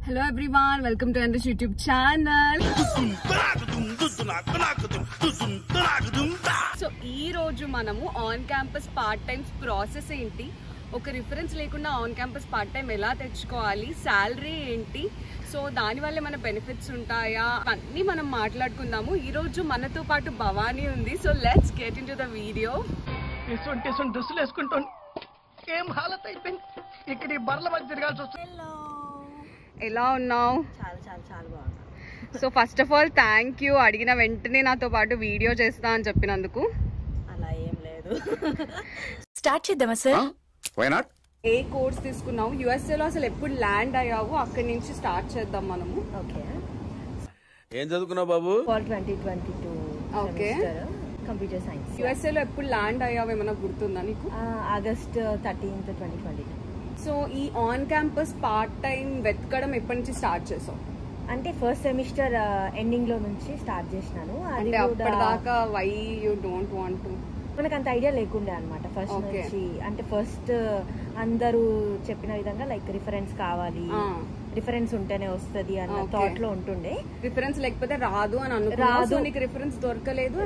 Hello everyone, welcome to Andre's YouTube channel. So ee roju manamu on campus part times process enti, oka reference lekunda on campus part time ela techukovali, salary enti, so dani valle mana benefits untaya anni manam maatladukundamu. Ee roju manato paatu Bhavani undi, so let's get into the video. ఎసొంటి డ్రెస్సులు వేసుకుంటాను ఏం హాలత్ అయిపోయింది ఇక్కడ ఈ బర్ల మధ్య తిరగాల్సి వస్తుంది. ఎలా ఉన్నావు? చాలా చాలా చాలా బాగుంది. So first of all thank you, అడిగిన వెంటనే నాతో పాటు వీడియో చేస్తా అని చెప్పినందుకు. అలా ఏం లేదు, స్టార్ట్ చేద్దామా సార్? Why not? ఏ కోర్స్ తీసుకున్నావు? యుఎస్ఏలో అసలు ఎప్పుడు ల్యాండ్ అయ్యావు? అక్కడి నుంచి స్టార్ట్ చేద్దాం మనము. ఓకే, ఏం చదువుకున్నావు బాబు? Fall 2022 okay, computer science. యుఎస్ఏలో ఎప్పుడు ల్యాండ్ అయ్యావు ఏమైనా గుర్తుందా నీకు? August 13th 2020. సో ఈ ఆన్ క్యాంపస్ పార్ట్ టైం వెతకడం ఎప్పటి నుంచి స్టార్ట్ చేసావు? అంటే ఫస్ట్ సెమిస్టర్ ఎండింగ్ లో నుంచి స్టార్ట్ చేసినాను. అంటే అప్పటిదాకా why you don't want to? మనకు అంత ఐడియా లేకుండే అనమాట ఫస్ట్ నుంచి. అంటే ఫస్ట్ అందరూ చెప్పిన విధంగా లైక్ రిఫరెన్స్ కావాలి, రిఫరెన్స్ ఉంటేనే వస్తుంది అన్న థాట్ లో ఉంటుండే. రిఫరెన్స్ లేకపోతే రాదు అని అనుకున్నాను. నీకు రిఫరెన్స్ దొరకలేదు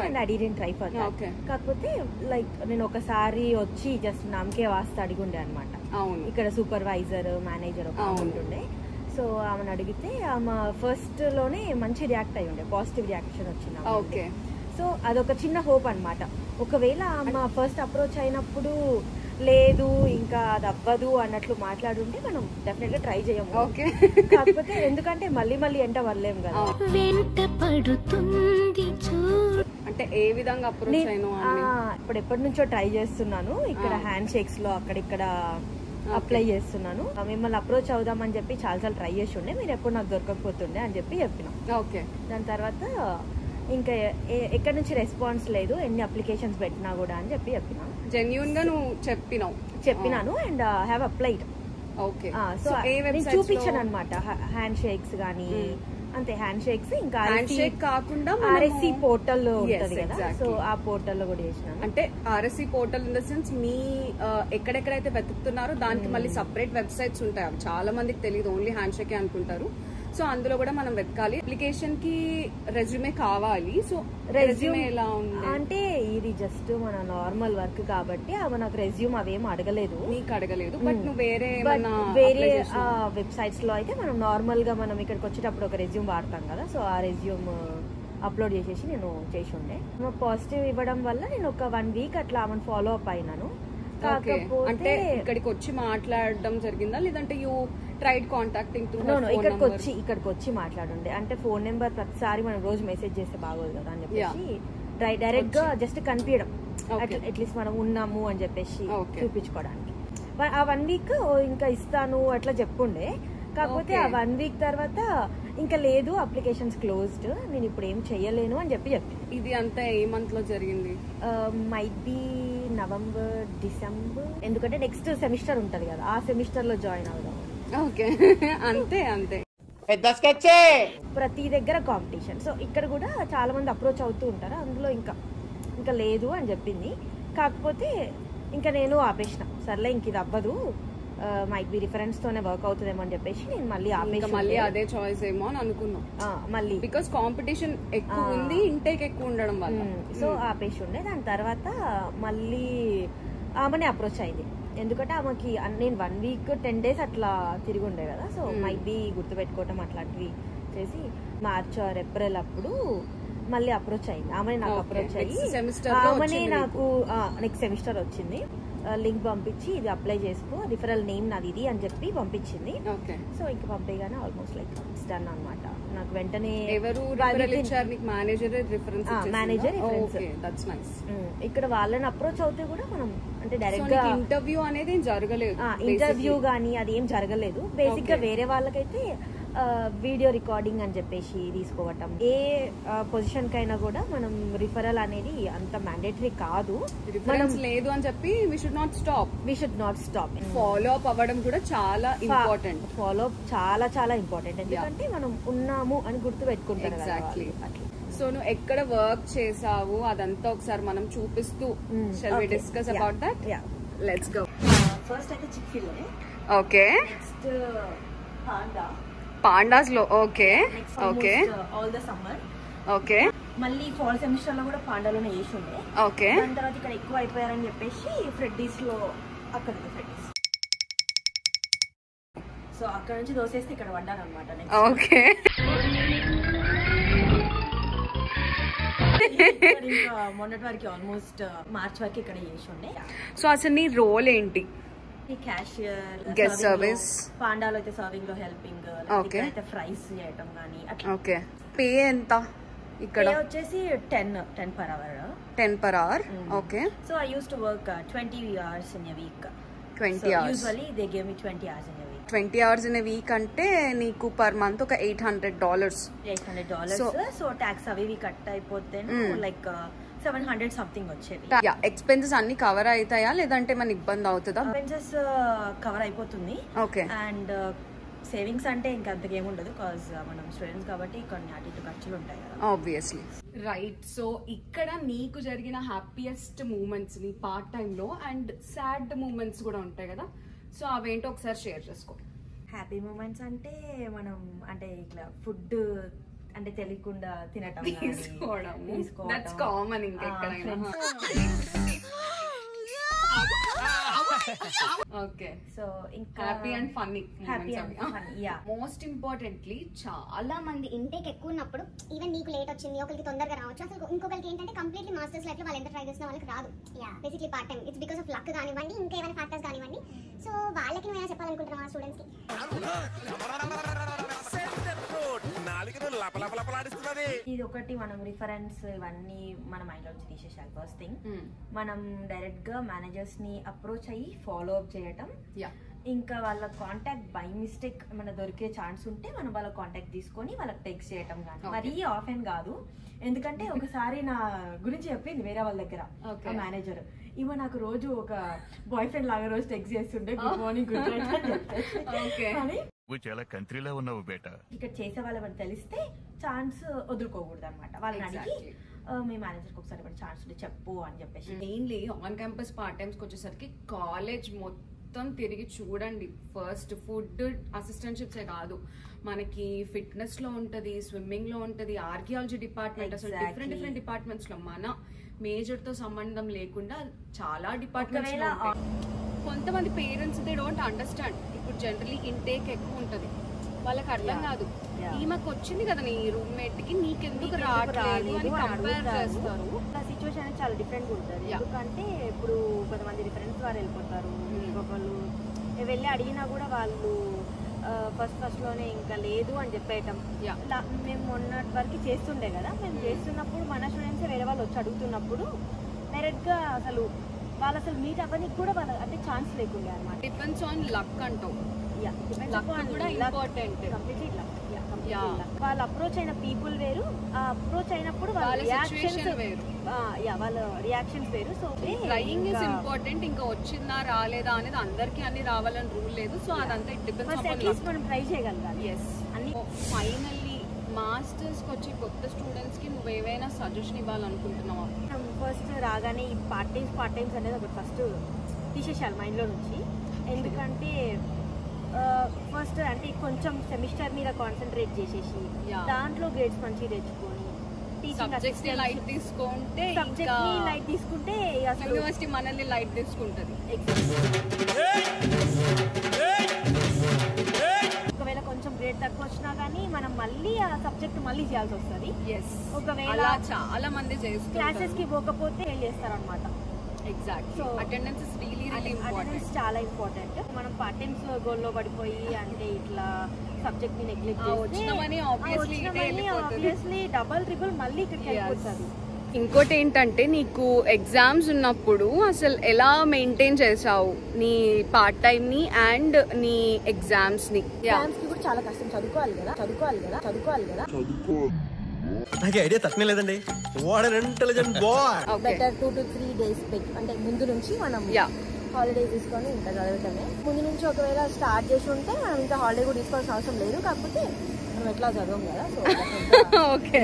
and I didn't try for that. కాకపోతే లైక్ నేను ఒకసారి వచ్చి జస్ట్ నామకే వాస్తే అడిగుండే అనమాట. ఇక్కడ సూపర్వైజర్ మేనేజర్ ఒక ఉంటుండే. సో ఆమెను అడిగితే ఆమె ఫస్ట్ లోనే మంచి రియాక్ట్ అయ్యి ఉండే, పాజిటివ్ రియాక్షన్ వచ్చింది. ఓకే, సో అదొక చిన్న హోప్ అనమాట. ఒకవేళ ఆమె ఫస్ట్ అప్రోచ్ అయినప్పుడు లేదు ఇంకా అది అవ్వదు అన్నట్లు మాట్లాడుంటే మనం డెఫినెట్ గా ట్రై చేయము. ఓకే, కాకపోతే ఎందుకంటే మళ్ళీ మళ్ళీ ఎంట వల్లేం కదా. అంటే ఏ విధంగా అప్రోచ్ అయినా ఇప్పుడు ఎప్పటి నుంచో ట్రై చేస్తున్నాను. ఇక్కడ హ్యాండ్ షేక్స్ లో అక్కడిక్కడ అప్లై చేస్తున్నాను. మిమ్మల్ని అప్రోచ్ అవుదామని చెప్పి చాలాసార్లు ట్రై చేసి ఉండే, మీరు ఎప్పుడు నాకు దొరకకపోతుండే అని చెప్పి చెప్పినాం. ఓకే, దాని తర్వాత ఇంకా ఎక్కడి నుంచి రెస్పాన్స్ లేదు, ఎన్ని అప్లికేషన్స్ పెట్టినా కూడా అని చెప్పి చెప్పినా. జెన్యూన్ గా నువ్వు చెప్పినాను and have applied. Okay, so నేను చూపించాను అనమాట హ్యాండ్ షేక్స్ గానీ. అంతే, హ్యాండ్ షేక్స్ ఇంకా హ్యాండ్ షేక్ కాకుండా ఆర్ఎస్సి పోర్టల్ ఉంటది కదా, సో ఆ పోర్టల్ లో కూడా చేసినాను. అంటే RSC portal in the sense మీ ఎక్కడెక్కడైతే వెతుకుతున్నారో దానికి మళ్ళీ సపరేట్ వెబ్సైట్స్ ఉంటాయి. అవి చాలా మందికి తెలియదు, ఓన్లీ హ్యాండ్ షేకే అనుకుంటారు. సో అందులో కూడా మనం వెతకాలి. అప్లికేషన్ కి రెజ్యూమే కావాలి. సో రెజ్యూమే ఎలా ఉంది అంటే ఇది జస్ట్ మన నార్మల్ వర్క్ కాబట్టి నాకు రెజ్యూమ్ అవేం అడగలేదు. నీకు అడగలేదు, బట్ నువ్వు వేరే వెబ్సైట్స్ లో అయితే మనం నార్మల్ గా మనం ఇక్కడికి వచ్చేటప్పుడు ఒక రెజ్యూమ్ వాడతాం కదా, సో ఆ రెజ్యూమ్ అప్లోడ్ చేసేసి నేను చేసి ఉండే. పాజిటివ్ ఇవ్వడం వల్ల నేను ఒక 1 week అట్లా ఆమెను ఫాలో అప్ అయినాను. అంటే ఇక్కడికి వచ్చి మాట్లాడడం జరిగిందా, లేదంటే యూ ట్రైడ్ కాంటాక్టింగ్ త్రూ? ఇక్కడికి వచ్చి మాట్లాడుండే. అంటే ఫోన్ నెంబర్ ప్రతిసారి మనం రోజు మెసేజ్ చేస్తే బాగోదు కదా అని చెప్పేసి డైరెక్ట్ గా జస్ట్ కనిపించడం, అట్లీస్ట్ మనం ఉన్నాము అని చెప్పేసి చూపించుకోవడానికి. ఆ 1 week ఇంకా ఇస్తాను అట్లా చెప్పుండే. కాకపోతే ఆ 1 week తర్వాత ఇంకా లేదు, అప్లికేషన్స్ క్లోజ్డ్, నేను ఇప్పుడు ఏం చెయ్యలేను అని చెప్పి ఇది అంతా ఏ మంత్ లో జరిగింది? మైట్ బి నవంబర్ డిసెంబర్, ఎందుకంటే నెక్స్ట్ సెమిస్టర్ ఉంటది కదా, ఆ సెమిస్టర్ లో జాయిన్ అవుదాం. ఓకే, అంతే అంతే. ప్రతి దగ్గర కాంపిటీషన్. సో ఇక్కడ కూడా చాలా మంది అప్రోచ్ అవుతూ ఉంటారు. అందులో ఇంకా లేదు అని చెప్పింది. కాకపోతే ఇంకా నేను ఆపేసిన, సర్లే ఇంక ఇది అవ్వదు, మైట్ బి రిఫరెన్స్ తోనే వర్క్ అవుతుందేమో అని చెప్పేసి నేను మళ్ళీ మళ్ళీ అదే చాయిస్ ఏమో అని అనుకున్నాం. మళ్ళీ బికాస్ కాంపిటీషన్ ఎక్కువ ఉంది, ఇంటేక్ ఎక్కువ ఉండడం వల్ల. సో ఆపేసి ఉండే. దాని తర్వాత మళ్ళీ ఆమెనే అప్రోచ్ అయింది. ఎందుకంటే ఆమెకి నేను 1 week 10 days అట్లా తిరిగి ఉండే కదా, సో మైట్ బి గుర్తుపెట్టుకోవటం అట్లాంటివి చేసి మార్చ్ ఆర్ ఏప్రిల్ అప్పుడు మళ్ళీ అప్రోచ్ అయింది. ఆమె నాకు అప్రోచ్ అయ్యి ఆమెనే నాకు నెక్స్ట్ సెమిస్టర్ వచ్చింది. లింక్ పంపించి ఇది అప్లై చేసుకో, రిఫరల్ నేమ్ నాది ఇది అని చెప్పి పంపించింది. సో ఇంకా పంపేగానే ఆల్మోస్ట్ లైక్ ఇట్స్ డన్ అనమాట. నాకు వెంటనే మేనేజర్ ఇక్కడ వాళ్ళని అప్రోచ్ అవుతే కూడా మనం అంటే డైరెక్ట్ గా ఇంటర్వ్యూ అనేది జరగలేదు. ఇంటర్వ్యూ గానీ అది ఏం జరగలేదు. బేసిక్ గా వేరే వాళ్ళకైతే వీడియో రికార్డింగ్ అని చెప్పేసి తీసుకోవటం. ఏ పొజిషన్ కైనా కూడా మనం రిఫరల్ అనేది అంత మ్యాండేటరీ కాదు. రిఫరెన్స్ లేదు అని చెప్పి we should not stop. Follow up అవ్వడం కూడా చాలా ఇంపార్టెంట్. ఫాలో అప్ చాలా చాలా ఇంపార్టెంట్, ఎందుకంటే మనం ఉన్నాము అని గుర్తు పెట్టుకుంటాం. ఎగ్జాక్ట్లీ. సో నువ్వు ఎక్కడ వర్క్ చేసావు అదంతా ఒకసారి మనం చూపిస్తూ shall we discuss about that? Let's go. First అయితే చిక్-ఫిల్. ఓకే, నెక్స్ట్ పాండాస్ లో okay okay all the summer. Okay మళ్ళీ ఫాల్ సెమిస్టర్ లో కూడా పాండాలోనే చేసి ఉండే. ఓకే దాని తర్వాత ఇక్కడ ఎక్కువ అయిపోయారని చెప్పేసి ఫ్రెడ్డీస్ లో అక్కడ ఫ్రెడ్డీస్. సో అక్కడ నుంచి దోసేస్తే ఇక్కడ పడ్డాను అనమాట. ఓకే ఇంకా మొన్నటి వరకు ఆల్మోస్ట్ మార్చ్ వరకు ఇక్కడ చేసి ఉండే. సో అసలు నీ రోల్ ఏంటి? క్యాషియర్, గెస్ట్ సర్వీస్, పాండాలో అయితే సర్వింగ్ లో హెల్పింగ్, అయితే ఫ్రైస్ చేయటం కానీ. ఓకే పే ఎంత ఇక్కడ? వచ్చేసి 10 per hour. 10 per hour. Okay. So I used to work 20 hours in a week. 20 hours. Usually they give me 20 hours in a week. 20 hours in a week అంటే నీకు per month ఒక $800. So talks అవి cut అయిపోతే like 700 something వచ్చేది. Expenses అన్ని cover అవుతాయా లేదంటే మన ఇబ్బంది అవుతుందా? ఎక్స్పెన్సెస్ కవర్ అయిపోతుంది. ఓకే. అండ్ సేవింగ్స్ అంటే ఇంకా అంతకేం ఉండదు, బికాజ్ మనం స్టూడెంట్స్ కాబట్టి కొన్ని అటు ఇటు ఖర్చులు ఉంటాయి కదా. ఆబ్వియస్లీ. రైట్. సో ఇక్కడ నీకు జరిగిన హ్యాపీయెస్ట్ మూమెంట్స్ నీ పార్ట్ టైం లో అండ్ సాడ్ మూమెంట్స్ కూడా ఉంటాయి కదా, సో అవేంటో ఒకసారి షేర్ చేసుకో. హ్యాపీ మూమెంట్స్ అంటే మనం అంటే ఇట్లా ఫుడ్ అంటే తెలియకుండా తినటం, తీసుకోవడం, దట్స్ కామన్. ఇంకా ఎక్కడైనా ఓకే. సో ఇంకా happy and funny. Most importantly చాలా మంది ఇంటేక్ ఎక్కువ ఉన్నప్పుడు ఈవెన్ నీకు లేట్ వచ్చింది, ఒకరికి తొందరగా రావచ్చు, అసలు ఇంకొకరికి ఏంటంటే కంప్లీట్లీ మాస్టర్స్ లైఫ్ లో వాళ్ళు ఎంత ట్రై చేసిన వాళ్ళకి రాదు. Basically part time it's because of luck కానివ్వండి, ఇంకా ఏమైనా ఫ్యాక్టర్స్ కానివ్వండి. సో వాళ్ళకి నువ్వు ఏమైనా చెప్పాలనుకుంటున్నావా స్టూడెంట్స్ కి? ఇది ఒకటి మనం రిఫరెన్స్ ఇవన్నీ మన మైండ్ లో తీసేసాలి. ఫస్ట్ థింగ్ మనం డైరెక్ట్ గా మేనేజర్స్ ని అప్రోచ్ అయ్యి ఫాలో అప్ చేయటం. ఇంకా వాళ్ళ కాంటాక్ట్ బై మిస్టేక్ మన దొరికే ఛాన్స్ ఉంటే మనం వాళ్ళ కాంటాక్ట్ తీసుకొని వాళ్ళకి టెక్స్ట్ చేయటం కానీ, మరీ ఆఫెన్ కాదు. ఎందుకంటే ఒకసారి నా గురించి చెప్పింది వేరే వాళ్ళ దగ్గర మేనేజర్, ఇవో నాకు రోజు ఒక బాయ్ ఫ్రెండ్ లాగా రోజు టెక్స్ట్ చేస్తుండే, గుడ్ మార్నింగ్ గుడ్ నైట్ అని చెప్పేసి. చాలా కంట్రీలో ఉన్నావు బేట. ఇక్కడ చేసే వాళ్ళని తెలిస్తే ఛాన్స్ వదులుకోకూడదు అనమాట. వాళ్ళని అడిగి మీ మేనేజర్కి ఒకసారి ఛాన్స్ ఉంటే చెప్పు అని చెప్పేసి. మెయిన్లీ ఆన్ క్యాంపస్ పార్ట్ టైమ్స్కి వచ్చేసరికి కాలేజ్ మొత్తం తిరిగి చూడండి. ఫస్ట్ ఫుడ్ అసిస్టెంట్షిప్సే కాదు, మనకి ఫిట్నెస్ లో ఉంటది, స్విమ్మింగ్ లో ఉంటది, ఆర్కియాలజీ డిపార్ట్మెంట్, అసలు డిఫరెంట్ డిపార్ట్మెంట్స్ లో మన మేజర్ తో సంబంధం లేకుండా చాలా డిపార్ట్మెంట్స్. కొంతమంది పేరెంట్స్ దే డోంట్ అండర్స్టాండ్. ఇప్పుడు జనరలీ ఇంటేక్ ఎక్కువ ఉంటది, వాళ్ళకి అర్థం కాదు. ఈమెకు వచ్చింది కదా నీ రూమ్మేట్ కి, నీకెందుకు రావట్లేదు అని కంపేర్ చేస్తారు. సిచ్యువేషన్ అనేది చాలా డిఫరెంట్ ఉంటుంది. ఎందుకంటే ఇప్పుడు కొంతమంది రిఫరెన్స్ వారు వెళ్ళిపోతారు, ఇంకొకళ్ళు వెళ్ళి అడిగినా కూడా వాళ్ళు ఫస్ట్ లోనే ఇంకా లేదు అని చెప్పేయటం. మేము మొన్నటి వరకు చేస్తుండే కదా, మేము చేస్తున్నప్పుడు మన స్టూడెంట్స్ వేరే వాళ్ళు వచ్చి అడుగుతున్నప్పుడు డైరెక్ట్ గా అసలు వాళ్ళు అసలు మీట్ అవ్వడానికి కూడా వాళ్ళ అంటే ఛాన్స్ లేకుండే అనమాట. డిపెండ్స్ ఆన్ లక్ అంటావు. వాళ్ళు అప్రోచ్ అయిన పీపుల్ వేరు, అప్రోచ్ అయినప్పుడు వాళ్ళ రియాక్షన్స్ వేరు. So trying is important. ఇంకా వచ్చిందా రాలేదా అనేది అందరికి అన్ని రావాలని రూల్ లేదు. సో అదంతా డిపెండ్స్. మనం ట్రై చేయగలగాలి. అన్ని ఫైనల్లీ మాస్టర్స్ కి వచ్చే కొత్త స్టూడెంట్స్ కి నువ్వు ఏవైనా సజెషన్ ఇవ్వాలనుకుంటున్నావా? ఫస్ట్ రాగానే ఈ పార్ట్ టైమ్స్ అనేది ఒకటి ఫస్ట్ తీసేసాలి మైండ్ లో నుంచి. ఎందుకంటే ఫస్ట్ అంటే కొంచెం సెమిస్టర్ మీద కాన్సన్ట్రేట్ చేసేసి దాంట్లో గ్రేడ్స్ మంచిగా తెచ్చుకొని సబ్జెక్ట్స్ ని లైట్ తీసుకుంటే, లైట్ తీసుకుంటే యూనివర్సిటీ మనల్ని లైట్ తీసుకుంటది. ఒకవేళ కొంచెం గ్రేడ్ తక్కువ వచ్చినా కానీ మనం మళ్ళీ ఆ సబ్జెక్ట్ మళ్ళీ చేయాల్సి వస్తుంది. ఒకవేళ చాలా మంది చేస్తారు, క్లాసెస్ కి పోకపోతే ఫెయిల్ చేస్తారు అనమాట. Exactly. Attendance is really important, చాలా ఇంపార్టెంట్. మనం పార్ట్ టైమ్స్ గోల్ లో పడిపోయి అంటే ఇట్లా సబ్జెక్ట్ ని నెగ్లెక్ట్ ఆబ్వియస్లీ డబల్ ట్రిపుల్ మళ్ళీ ఇక్కడికి వెళ్ళిపోతుంది. ఇంకోటి ఏంటంటే నీకు ఎగ్జామ్స్ ఉన్నప్పుడు అసలు ఎలా మెయింటైన్ చేసావు నీ పార్ట్ టైం ని అండ్ నీ ఎగ్జామ్స్ ని? ఎగ్జామ్స్ కి కూడా చాలా కష్టం. చదువుకోవాలి కదా. నాకు ఐడియా తక్కువ లేదండి. What an intelligent boy. Better 2 to 3 days అంటే ముందు నుంచి మనం హాలిడేస్ తీసుకొని ఇంకా చదవటమే. ముందు నుంచి ఒకవేళ స్టార్ట్ చేసి ఉంటే మనం ఇంకా హాలిడే కూడా తీసుకోవాల్సిన అవసరం లేదు. కాకపోతే మనం ఎట్లా చదవం కదా, so okay.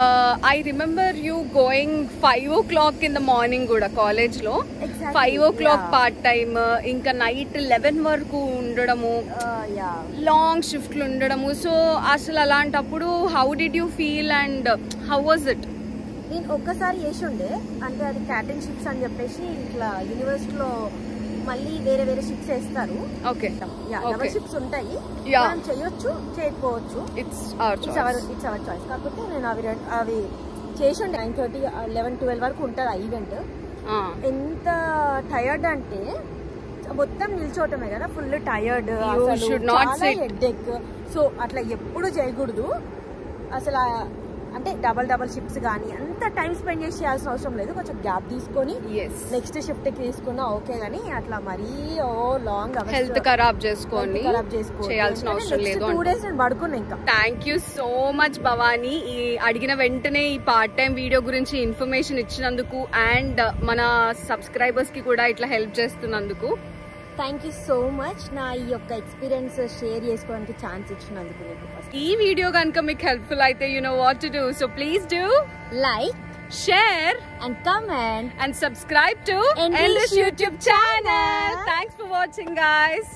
I remember you going 5 o'clock in the morning కూడా కాలేజ్ లో. 5 o'clock పార్ట్ టైమ్, ఇంకా నైట్ 11 వరకు ఉండడము, లాంగ్ షిఫ్ట్లు ఉండడము. సో అసలు అలాంటప్పుడు how did you feel and how was it? నేను ఒక్కసారి చేసి ఉండే, అంటే అది క్యాటరింగ్ షిఫ్ట్స్ అని చెప్పేసి ఇట్లా యూనివర్సిటీలో మళ్ళీ వేరే వేరే షిఫ్ట్స్ వేస్తారు. ఓకే, డబుల్ షిఫ్ట్స్ ఉంటాయి, మనం చేయొచ్చు చేయకపోవచ్చు, ఇట్స్ అవర్ చాయిస్. కాకపోతే నేను అవి చేసి ఉండే 9:30, 11, 12 వరకు ఉంటుంది ఆ ఈవెంట్. ఎంత టైర్డ్ అంటే మొత్తం నిల్చోవటమే కదా, ఫుల్ టైర్డ్, హెడ్ఏక్. సో అట్లా ఎప్పుడు చేయకూడదు అసలు. అంటే డబల్ షిఫ్ట్స్ కానీ అంత టైం స్పెండ్ చేసి చేయాల్సిన అవసరం లేదు. కొంచెం గ్యాప్ తీసుకొని నెక్స్ట్ షిఫ్ట్ కి తీసుకున్నా ఓకే, కానీ అట్లా మరీ లాంగ్ హెల్త్ ఖరాబ్ చేసుకొని చేయాల్సిన అవసరం లేదు. 2 days నేను పడుకున్నా. ఇంకా thank you so much Bhavani, ఈ అడిగిన వెంటనే ఈ పార్ట్ టైం వీడియో గురించి ఇన్ఫర్మేషన్ ఇచ్చినందుకు అండ్ మన సబ్స్క్రైబర్స్ కి కూడా ఇట్లా హెల్ప్ చేస్తున్నందుకు. థ్యాంక్ యూ సో మచ్ నా ఈ యొక్క ఎక్స్పీరియన్స్ షేర్ చేసుకోవడానికి ఛాన్స్ ఇచ్చినందుకు. ఈ వీడియో కనుక మీకు హెల్ప్ఫుల్ అయితే you know what to do. So please do like, share and comment and subscribe to English YouTube channel. Thanks for watching, guys.